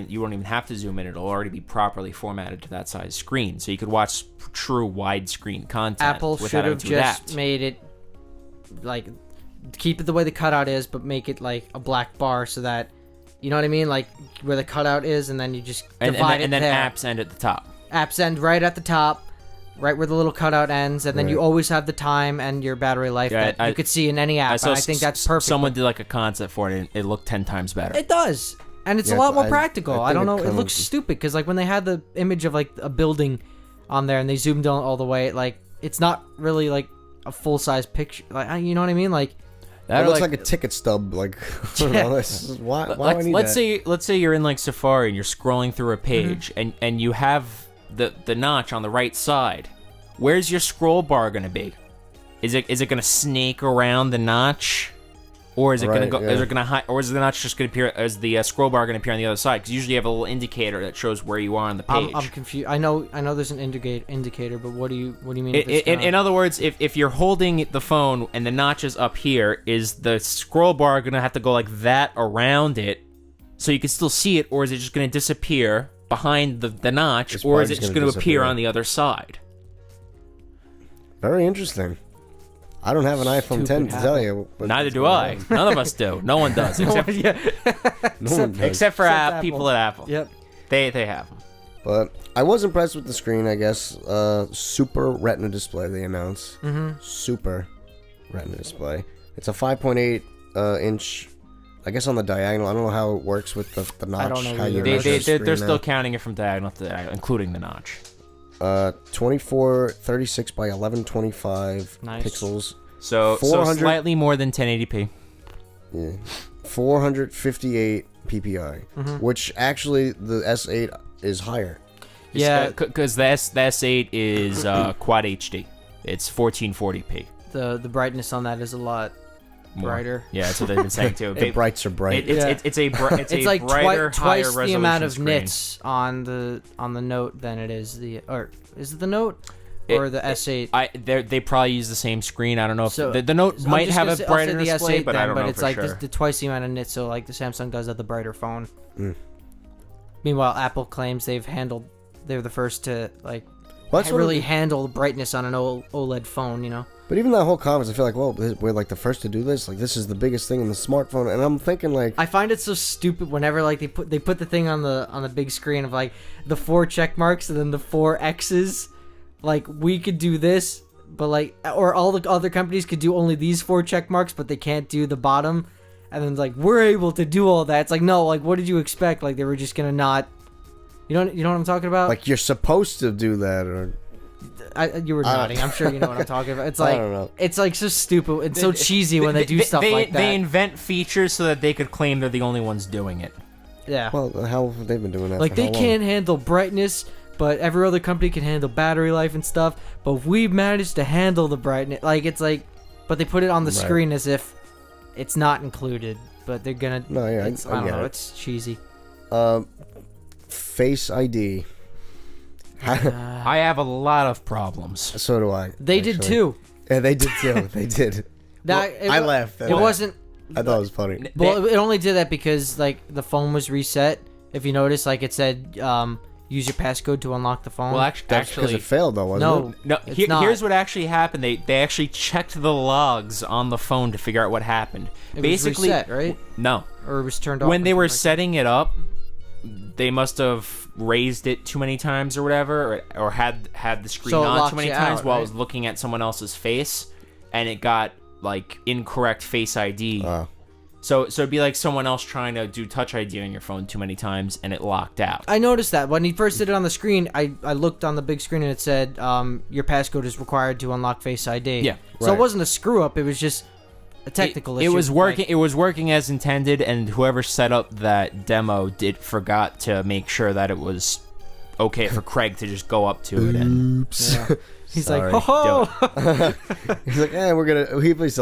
you won't even have to zoom in; it'll already be properly formatted to that size screen, so you could watch true widescreen content. Apple should have just made it like keep it the way the cutout is, but make it like a black bar so that. You know what I mean? Like where the cutout is, and then you just divide it and then there. apps end at the top. Apps end right at the top, right where the little cutout ends, and then you always have the time and your battery life that you could see in any app. And I think that's perfect. Someone did like a concept for it, and it looked 10 times better. It does, and it's a Yeah, lot more I practical. I think don't know. it It kinda- looks stupid because like when they had the image of like a building on there and they zoomed in all the way, like it's not really like a full size picture. Like you know what I mean? Like. It looks like a ticket stub. Like, why do I need that? Let's say you're in like Safari and you're scrolling through a page, and you have the notch on the right side. Where's your scroll bar gonna be? Is it gonna snake around the notch, or is it gonna go? Yeah. Is it gonna hide, or is the notch just gonna appear? Is the scroll bar gonna appear on the other side? Because usually you have a little indicator that shows where you are on the page. I'm confused. I know. There's an indicator, but what do you mean? If it's In other words, if you're holding the phone and the notch is up here, is the scroll bar gonna have to go like that around it, so you can still see it, or is it just gonna disappear behind the notch, It's or is probably it just just gonna gonna appear disappear. on the other side? Very interesting. I don't have an iPhone 10 to tell you. Neither do I. None of us do. No one does, except No one does. except for Apple. people at Apple. Yep. They have them. But I was impressed with the screen, I guess. Super Retina display they announced. Super. Retina display. It's a 5.8 inch. I guess on the diagonal. I don't know how it works with the notch. I don't know how you they're still counting it from diagonal to diagonal, including the notch. 2436 by 1125 pixels. So slightly more than 1080p. Yeah. 458 ppi, which actually the S8 is higher. Yeah, because the S8 is quad HD. It's 1440p. The brightness on that is a lot brighter. Yeah, that's what they've been saying too. Brights are bright. It's like brighter, higher twice the amount of screen. nits on the Note than it is is it the Note or the S8? They probably use the same screen. I don't know if the Note might have a brighter display, but I don't know it's for like sure. the twice the amount of nits, so like the Samsung does have the brighter phone. Meanwhile, Apple claims they're the first to really handle brightness on an OLED phone, you know. But even that whole conference, I feel like, well, we're like the first to do this. Like, this is the biggest thing in the smartphone, and I'm thinking like, I find it so stupid whenever like they put the thing on the big screen of like the 4 check marks and then the 4 X's. Like, we could do this, but like, or all the other companies could do only these 4 check marks, but they can't do the bottom. And then like, we're able to do all that. It's like, no, like, what did you expect? Like, they were just gonna not. You know what I'm talking about? Like, you're supposed to do that, or you were nodding. I'm sure you know what I'm talking about. It's like, I don't know. It's like so stupid. It's so cheesy when they do stuff like that. They invent features so that they could claim they're the only ones doing it. Yeah. Well, how have they been doing that? Like, for how they long? can't handle brightness, but every other company can handle battery life and stuff. But we've managed to handle the brightness. Like, it's like, but they put it on the screen as if it's not included. But they're gonna. No, yeah, I don't know. It's cheesy. Face ID. I have a lot of problems. So do I. They did too. Yeah, they did too. They did. I laughed. It wasn't. I thought it was funny. Well, it only did that because like the phone was reset. If you notice, like it said, use your passcode to unlock the phone. Well, That's because actually, it failed, though, wasn't it? No. It's not. Here's what actually happened. They actually checked the logs on the phone to figure out what happened. It Basically, was reset, right? No. Or it was turned off. When they were setting it up, they must have raised it too many times or whatever, or had the screen So it on locks too many you times out, while I right? was looking at someone else's face, and it got like incorrect Face ID. So it'd be like someone else trying to do Touch ID on your phone too many times, and it locked out. I noticed that when he first did it on the screen. I looked on the big screen and it said, your passcode is required to unlock Face ID. Yeah. So it wasn't a screw up. It was just a technical issue. It was working. Like, It was working as intended, and whoever set up that demo forgot to make sure that it was okay for Craig to just go up to it. And Oops. yeah. He's Sorry. like, ho ho. He's like,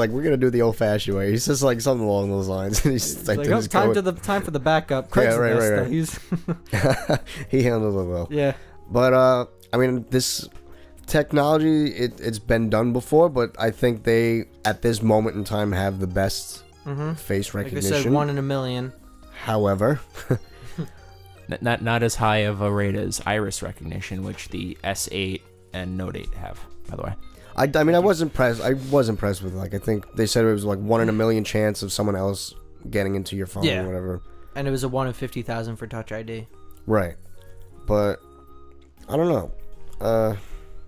we're gonna do the old-fashioned way. He says like something along those lines. And he's just, like, Like, oh, time for the backup. Craig's Yeah, right, the best, right. though. He handles it well. Yeah. But I mean, this technology, it's been done before, but I think they at this moment in time have the best face Like I recognition. said, 1 in a million. However, not as high of a rate as iris recognition, which the S8 and Note 8 have, by the way. I mean, I was impressed. I was impressed with, like, I think they said it was like 1 in a million chance of someone else getting into your phone or whatever. And it was a 1 in 50,000 for Touch ID. Right. But I don't know.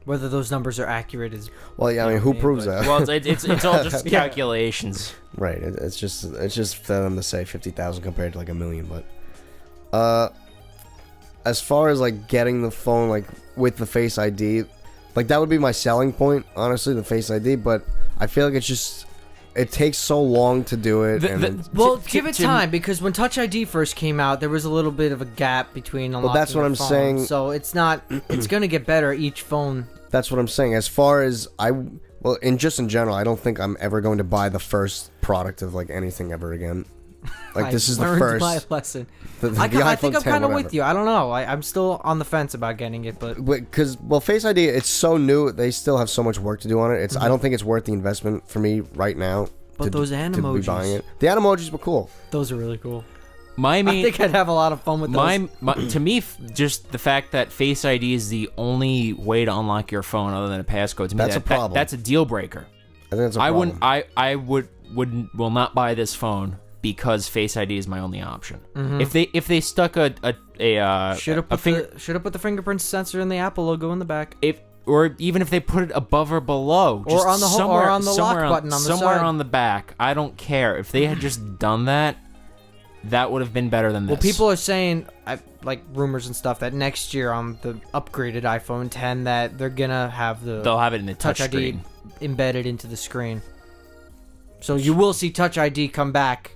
Whether those numbers are accurate is. Well, yeah, I mean, who proves that? Well, it's all just calculations. Right. It's just for them to say 50,000 compared to like a million. But as far as like getting the phone like with the Face ID, like that would be my selling point, honestly, the Face ID. But I feel like it takes so long to do it. Well, give it time, because when Touch ID first came out, there was a little bit of a gap between unlocking. Well, that's what the I'm phone. saying. So it's not. It's gonna get better each phone. That's what I'm saying. As far as in general, I don't think I'm ever going to buy the first product of like anything ever again. Like this is the first. My lesson. I think I'm kind of with you. I don't know. I'm still on the fence about getting it, but because Face ID, it's so new. They still have so much work to do on it. I don't think it's worth the investment for me right now. But those animojis, to be buying it. The animojis were cool. Those are really cool. I think I'd have a lot of fun with those. To me, just the fact that Face ID is the only way to unlock your phone other than a passcode, to me, that's a problem. That's a deal breaker. I think that's a problem. I will not buy this phone because Face ID is my only option. If they stuck a should have put the fingerprint sensor and the Apple logo in the back. or even if they put it above or below, or on the or on the lock button on the somewhere side. on the back. I don't care if they had just done that. That would have been better than this. Well, people are saying, like rumors and stuff, that next year on the upgraded iPhone 10, that they're gonna have they'll have it in the touch ID screen embedded into the screen. So you will see Touch ID come back.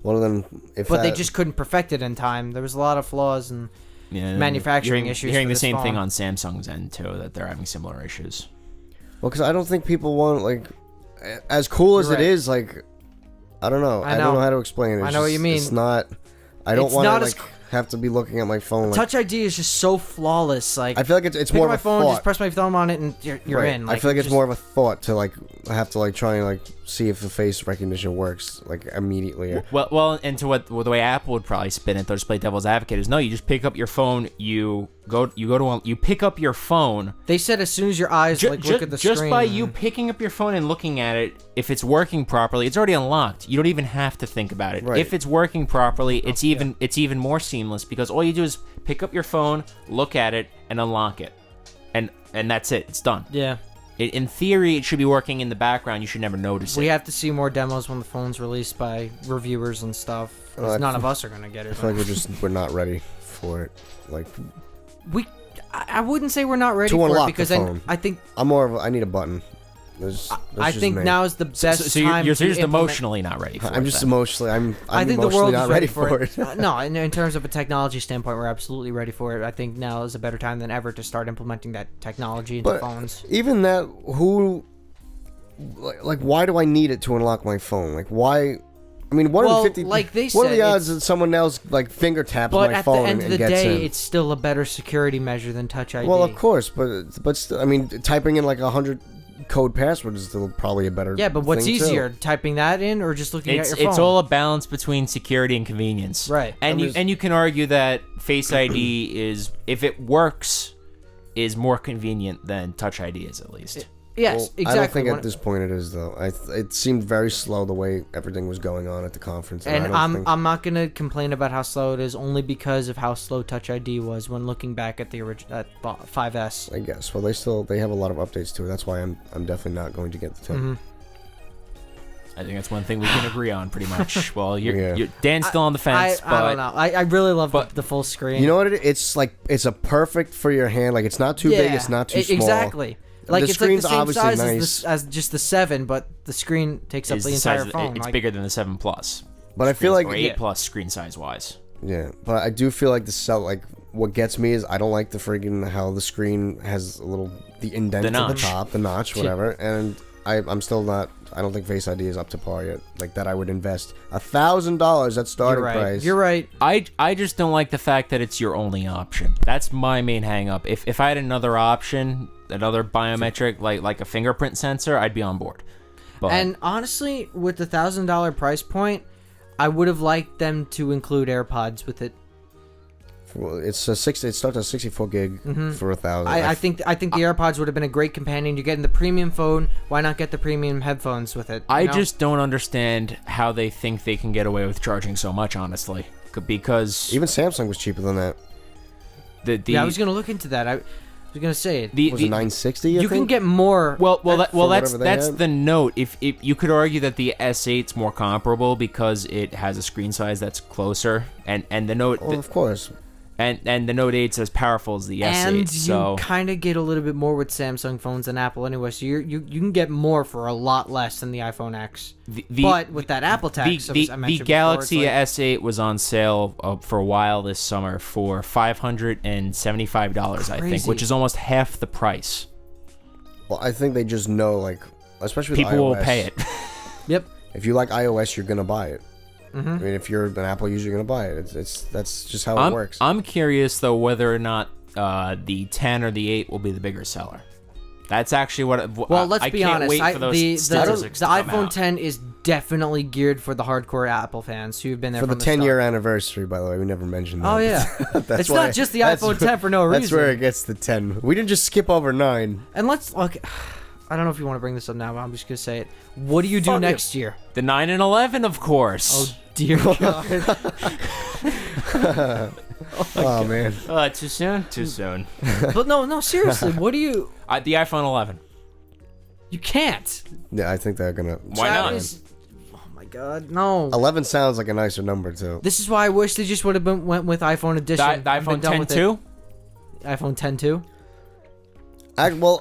One of them, they just couldn't perfect it in time. There was a lot of flaws and manufacturing issues. You're hearing the same phone. thing on Samsung's end too, that they're having similar issues. Well, because I don't think people want, like, as cool as it is, like, I don't know. I don't know how to explain it. I know what you mean. It's not. I don't want to, like, have to be looking at my phone. Like, Touch ID is just so flawless. Like, I feel like it's more of a phone, thought. just press my thumb on it, and you're in. Like, I feel like it's more of a thought to, like, have to, like, try and, like, see if the face recognition works, like, immediately. Well, and to the way Apple would probably spin it, though, just play devil's advocate, is no, you just pick up your phone, you pick up your phone. They said as soon as your eyes look at the screen. Just by you picking up your phone and looking at it, if it's working properly, it's already unlocked. You don't even have to think about it. Right. If it's working properly, it's even more seamless because all you do is pick up your phone, look at it, and unlock it, and that's it. It's done. Yeah. In theory, it should be working in the background. You should never notice it. We have to see more demos when the phone's released by reviewers and stuff. None of us are gonna get it. I feel like we're not ready for it. Like, I wouldn't say we're not ready to for unlock it because the phone. I think I'm more of I need a button. I think now is the best so time. You're to just implement. emotionally not ready for it. I'm just emotionally. I think the emotionally world not is ready for it. No, in terms of a technology standpoint, we're absolutely ready for it. I think now is a better time than ever to start implementing that technology into phones. Even that, like, why do I need it to unlock my phone? Like, why? I mean, what are the 50? Like they what are said, the odds that someone else like finger taps but my at phone the end and of the gets day, in? it's still a better security measure than Touch ID. Well, of course, but still, I mean, typing in like 100 code password is still probably a better. Yeah, but what's thing easier, too. typing that in or just looking at your phone? It's all a balance between security and convenience, right? And you can argue that Face ID is, if it works, is more convenient than Touch ID is at least. Yes, exactly. I don't think at this point it is though. It seemed very slow the way everything was going on at the conference, and I'm not gonna complain about how slow it is only because of how slow Touch ID was when looking back at the original 5S. I guess. Well, they have a lot of updates to it. That's why I'm definitely not going to get the 10. Mm-hmm. I think that's one thing we can agree on pretty much. Well, you're Dan's still on the fence. I don't know. I really love the full screen. You know what it is? It's like it's a perfect for your hand. Like it's not too big. It's not too small. Exactly. Like the it's like the same obviously size nice. as just the 7, but the screen takes up the entire phone. It's bigger than the 7 Plus. But I feel like or 8 Plus screen size wise. Yeah, but I do feel like like what gets me is I don't like the friggin' how the screen has the indent at the top, the notch, whatever, and I'm still not. I don't think Face ID is up to par yet. Like that, I would invest $1,000 at starting price. You're right. I just don't like the fact that it's your only option. That's my main hang up. If I had another option, another biometric like a fingerprint sensor, I'd be on board. But and honestly, with the $1,000 price point, I would have liked them to include AirPods with it. Well, it starts at 64 gig for $1,000. I think the AirPods would have been a great companion. You're getting the premium phone. Why not get the premium headphones with it? I just don't understand how they think they can get away with charging so much. Honestly, because even Samsung was cheaper than that. I was gonna look into that. I was gonna say it. Was it 960? You can get more. That's the Note. If you could argue that the S8's more comparable because it has a screen size that's closer, and the Note. Well, of course. And the Note 8's as powerful as the S8. And you kind of get a little bit more with Samsung phones than Apple anyway. So you can get more for a lot less than the iPhone X. But with that Apple tax, the Galaxy S8 was on sale for a while this summer for $575, I think, which is almost half the price. Well, I think they just know, like, especially with people iOS, will pay it. Yep. If you like iOS, you're gonna buy it. Mm-hmm. I mean, if you're an Apple user, you're gonna buy it. That's just how it works. I'm curious though whether or not the 10 or the 8 will be the bigger seller. That's actually what. Well, let's be honest. Wait for those the iPhone out. 10 is definitely geared for the hardcore Apple fans who've been there for from the 10-year anniversary. By the way, we never mentioned that. Oh yeah, it's not just the iPhone 10 for no reason. That's where it gets the 10. We didn't just skip over 9. And let's look. I don't know if you want to bring this up now, but I'm just gonna say it. What do you do next year? The 9 and 11, of course. Oh dear God. Oh man. Too soon? Too soon. But no, seriously, what do you... The iPhone 11. You can't. Yeah, I think they're gonna. Why not? Oh my god, no. 11 sounds like a nicer number too. This is why I wish they just would have went with iPhone edition. The iPhone 10 too? iPhone 10 too? I don't know.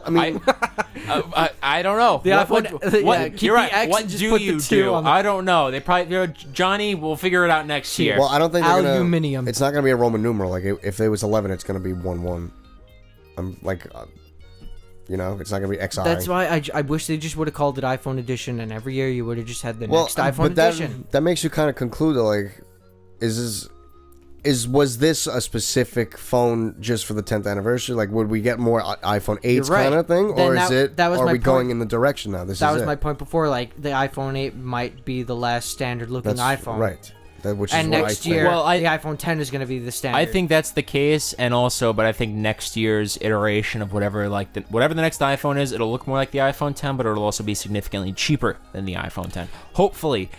The iPhone. You're right. X What and just do put the you 2 do? on the- I don't know. They probably, Johnny, we'll figure it out next year. Well, I don't think they're gonna. Aluminium. It's not gonna be a Roman numeral. Like if it was 11, it's gonna be 11. I'm like, it's not gonna be XI. That's why I wish they just would have called it iPhone edition, and every year you would have just had the next iPhone edition. That makes you kind of conclude that, like, was this a specific phone just for the 10th anniversary? Like, would we get more iPhone 8s kind of thing, or are we going in the direction now? That was my point before. Like, the iPhone 8 might be the last standard-looking iPhone, right? And next year, the iPhone 10 is going to be the standard. I think that's the case, but I think next year's iteration of whatever the next iPhone is, it'll look more like the iPhone 10, but it'll also be significantly cheaper than the iPhone 10. Hopefully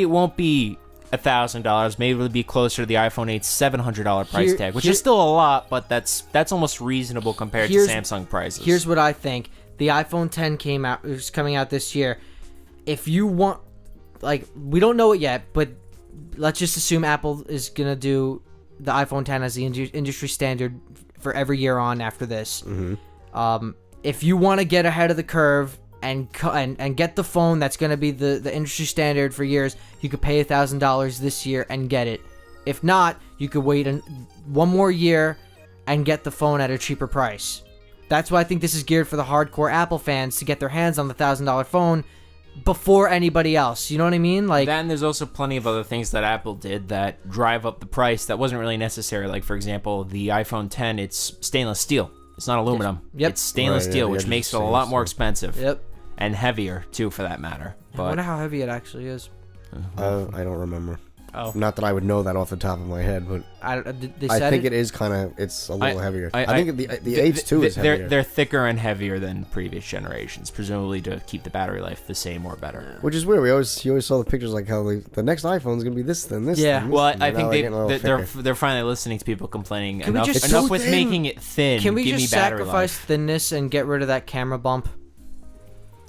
it won't be $1,000. Maybe it'll be closer to the iPhone 8's $700 price tag, which is still a lot, but that's almost reasonable compared to Samsung prices. Here's what I think: the iPhone 10 is coming out this year. If you want, like, we don't know it yet, but let's just assume Apple is gonna do the iPhone 10 as the industry standard for every year on after this. Mm-hmm. If you want to get ahead of the curve and get the phone that's gonna be the industry standard for years, you could pay $1,000 this year and get it. If not, you could wait one more year and get the phone at a cheaper price. That's why I think this is geared for the hardcore Apple fans to get their hands on the $1,000 phone before anybody else. You know what I mean? Like, then there's also plenty of other things that Apple did that drive up the price that wasn't really necessary. Like, for example, the iPhone 10, it's stainless steel. It's not aluminum. Yep. It's stainless steel, which makes it a lot more expensive. Yep. And heavier, too, for that matter. I wonder how heavy it actually is. I don't remember. Oh. Not that I would know that off the top of my head, but I think it is it's a little heavier. I think the 8s too is heavier. They're thicker and heavier than previous generations, presumably to keep the battery life the same or better. Which is weird. You always saw the pictures like how the next iPhone is gonna be this thin, this. Yeah. Thin, this well, thin. I think they're finally listening to people complaining enough with making it thin. Can we give just me battery sacrifice life. thinness and get rid of that camera bump?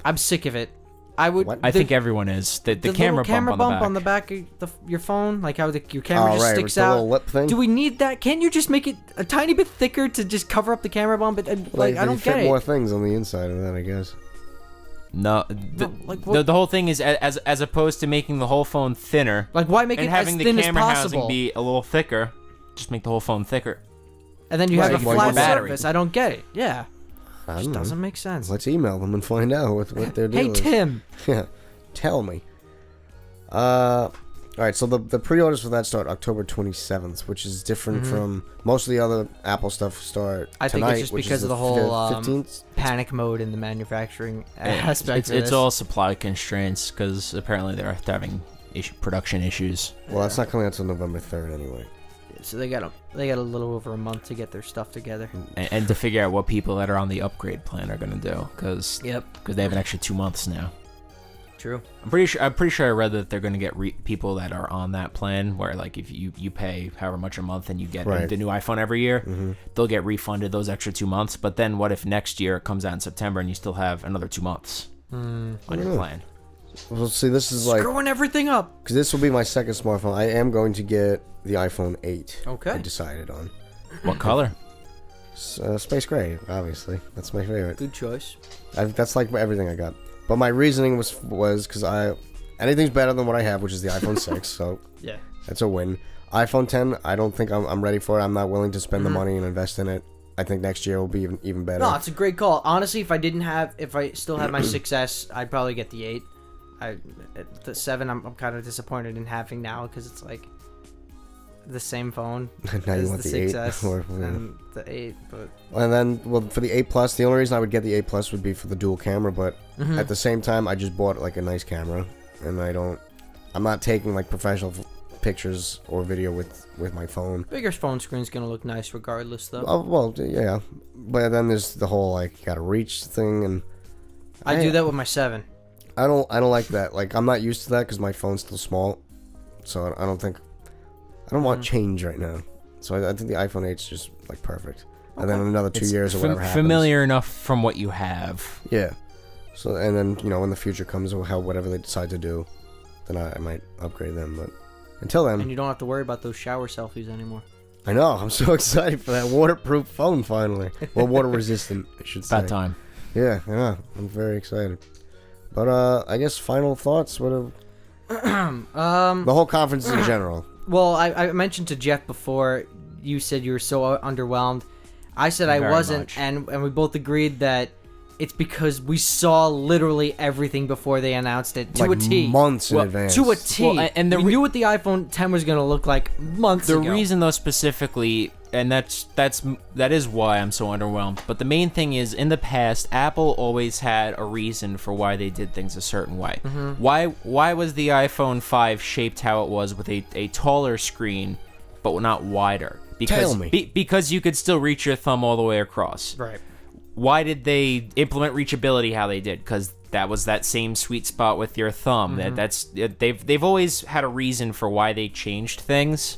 I'm sick of it. I would. What? I think everyone is. The camera bump on the back of your phone, like how your camera just sticks the out. little lip thing? Do we need that? Can't you just make it a tiny bit thicker to just cover up the camera bump? I don't get it. More things on the inside of that, I guess. No, the whole thing is as opposed to making the whole phone thinner. Like, why make and it having as thin the as camera possible? housing be a little thicker? Just make the whole phone thicker. And then you have a flat battery. surface. I don't get it. Yeah, I it don't just know. doesn't make sense. Let's email them and find out what they're doing. Hey Tim. Yeah, tell me. All right, so the pre-orders for that start October 27th, which is different from most of the other Apple stuff start I think tonight, it's just which because is of the whole 15th. panic mode in the manufacturing aspect. It's all supply constraints because apparently they're having production issues. Well, that's not coming out until November 3rd anyway. So they got a little over a month to get their stuff together. And to figure out what people that are on the upgrade plan are going to do because they have an extra 2 months now. True. I'm pretty sure I read that they're going to get people that are on that plan where, like, if you pay however much a month and you get the new iPhone every year, they'll get refunded those extra 2 months. But then what if next year it comes out in September and you still have another 2 months on your plan? Well, see, this is like screwing everything up. Because this will be my second smartphone. I am going to get the iPhone 8. Okay. I decided on. What color? Space gray, obviously. That's my favorite. Good choice. That's like everything I got. But my reasoning was because anything's better than what I have, which is the iPhone 6. So yeah, that's a win. iPhone 10, I don't think I'm ready for it. I'm not willing to spend the money and invest in it. I think next year will be even better. No, it's a great call. Honestly, if I still had my 6S, I'd probably get the 8. The 7, I'm kind of disappointed in having now because it's like the same phone now as you want the 6S and the 8. But and then, well, for the 8 Plus, the only reason I would get the 8 Plus would be for the dual camera. But at the same time, I just bought like a nice camera, and I'm not taking like professional pictures or video with my phone. Bigger phone screen's gonna look nice regardless, though. Well, yeah, but then there's the whole like you gotta reach thing, and I do that with my 7. I don't like that. Like, I'm not used to that because my phone's still small, so I don't think I don't want change right now. So I think the iPhone 8 is just like perfect. And then another 2 years or whatever happens. Familiar enough from what you have. Yeah. So and then when the future comes or whatever they decide to do, then I might upgrade them. But until then, and you don't have to worry about those shower selfies anymore. I know. I'm so excited for that waterproof phone finally. Well, water resistant, I should say. About time. Yeah. I'm very excited. But I guess final thoughts. What? The whole conference in general. Well, I mentioned to Jeff before. You said you were so underwhelmed. I said I wasn't, and we both agreed that it's because we saw literally everything before they announced it to a T. Months in advance. To a T. Well, and we knew what the iPhone 10 was going to look like months ago. The reason, though, specifically, and that is why I'm so underwhelmed. But the main thing is, in the past, Apple always had a reason for why they did things a certain way. Mm-hmm. Why was the iPhone 5 shaped how it was with a taller screen, but not wider? Tell me. Because you could still reach your thumb all the way across. Right. Why did they implement reachability how they did? Because that was that same sweet spot with your thumb. Mm-hmm. They've always had a reason for why they changed things.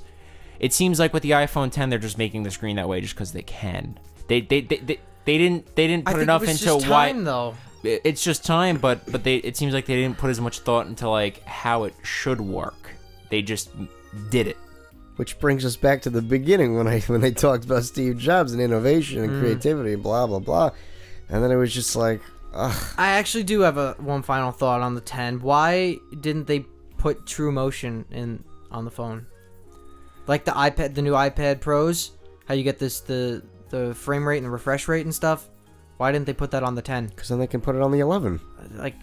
It seems like with the iPhone 10, they're just making the screen that way just because they can. They didn't put enough into why. Though. It's just time, but it seems like they didn't put as much thought into like how it should work. They just did it. Which brings us back to the beginning when they talked about Steve Jobs and innovation and creativity and blah blah blah, and then it was just like, ugh. I actually do have one final thought on the 10. Why didn't they put True Motion on the phone, like the new iPad Pros? How you get the frame rate and the refresh rate and stuff? Why didn't they put that on the 10? Because then they can put it on the 11. Like.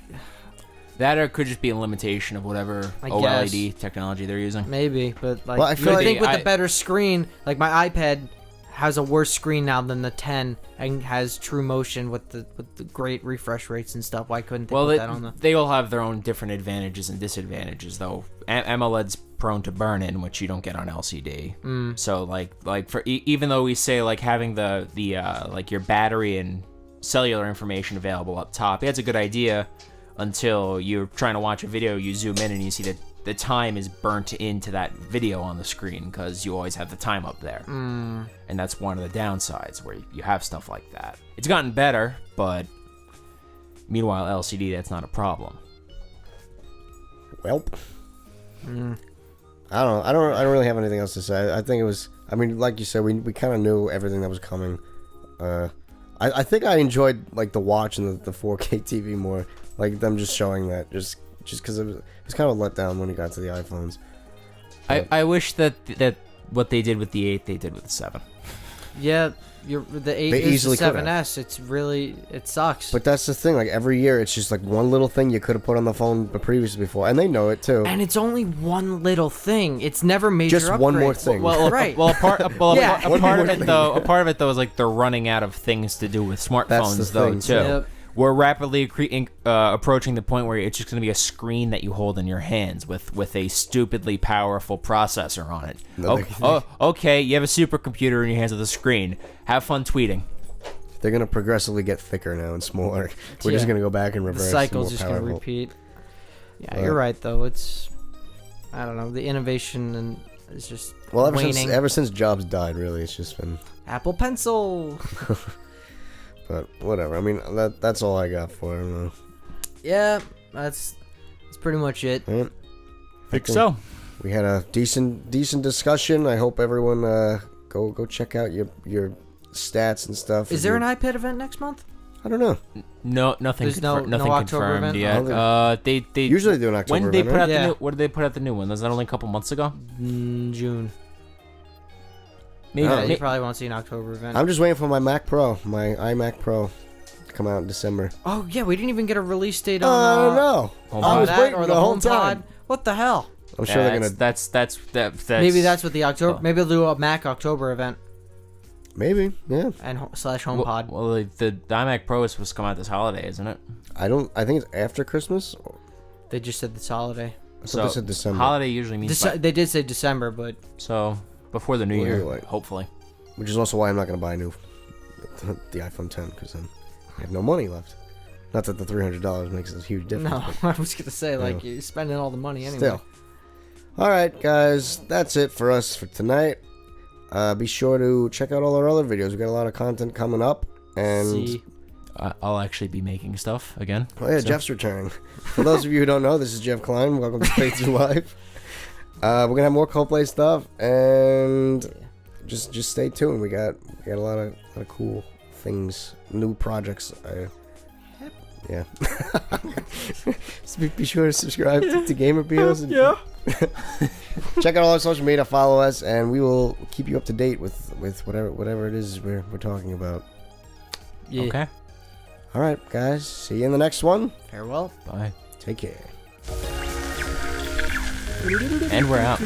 That or it could just be a limitation of whatever OLED technology they're using. Maybe, but like, well, I think with the better screen, like my iPad has a worse screen now than the 10 and has True Motion with the great refresh rates and stuff. Why couldn't they put that on the? They all have their own different advantages and disadvantages, though. AMOLED's prone to burn-in, which you don't get on LCD. So like for even though we say like having the like your battery and cellular information available up top, that's a good idea. Until you're trying to watch a video, you zoom in and you see that the time is burnt into that video on the screen because you always have the time up there. And that's one of the downsides where you have stuff like that. It's gotten better, but meanwhile, LCD, that's not a problem. Welp. I don't really have anything else to say. I think it was, I mean, like you said, we kind of knew everything that was coming. I think I enjoyed like the watch and the 4K TV more. Like them just showing that, just because it was kind of a letdown when it got to the iPhones. I wish that what they did with the 8, they did with the 7. Yeah, the 8 is the 7S. It sucks. But that's the thing. Like every year, it's just like one little thing you could have put on the phone previously before, and they know it too. And it's only one little thing. It's never major. Just one more thing. Well, right. Well, a part of it though is like they're running out of things to do with smartphones though too. Yep. We're rapidly approaching the point where it's just going to be a screen that you hold in your hands with a stupidly powerful processor on it. Okay, you have a supercomputer in your hands with a screen. Have fun tweeting. They're going to progressively get thicker now and smaller. We're just going to go back and reverse. The cycle's just going to repeat. Yeah, you're right, though. It's, I don't know, the innovation is just waning. Ever since Jobs died, really, it's just been... Apple Pencil! But whatever. I mean, that's all I got for it. I don't know. Yeah, that's pretty much it. Yeah. I think so. We had a decent discussion. I hope everyone go check out your stats and stuff. Is there an iPad event next month? I don't know. No, nothing. There's nothing confirmed yet. They usually do an October. When they put out what did they put out the new one? Was that only a couple months ago? June. Maybe you probably won't see an October event. I'm just waiting for my iMac Pro to come out in December. Oh yeah, we didn't even get a release date on. I don't know. I was waiting the whole time. What the hell? I'm sure they're gonna. That's maybe that's what the October. Maybe they'll do a Mac October event. Maybe, yeah. And / HomePod. Well, the iMac Pro is supposed to come out this holiday, isn't it? I think it's after Christmas. They just said this holiday. I thought they said December. Holiday usually means. They did say December, but before the new year, hopefully. Which is also why I'm not going to buy the iPhone 10 because I have no money left. Not that the $300 makes a huge difference. No, I was going to say you're spending all the money anyway. Still. All right, guys, that's it for us for tonight. Be sure to check out all our other videos. We got a lot of content coming up, and I'll actually be making stuff again. Oh yeah, so. Jeff's returning. For those of you who don't know, this is Jeff Klein. Welcome to PlayThru Live. We're gonna have more co-play stuff, and just stay tuned. We got a lot of cool things, new projects. Yeah. Be sure to subscribe to Gamer Beals. Yeah. Check out all our social media, follow us, and we will keep you up to date with whatever it is we're talking about. Yeah. Okay. All right, guys. See you in the next one. Farewell. Bye. Take care. And we're out.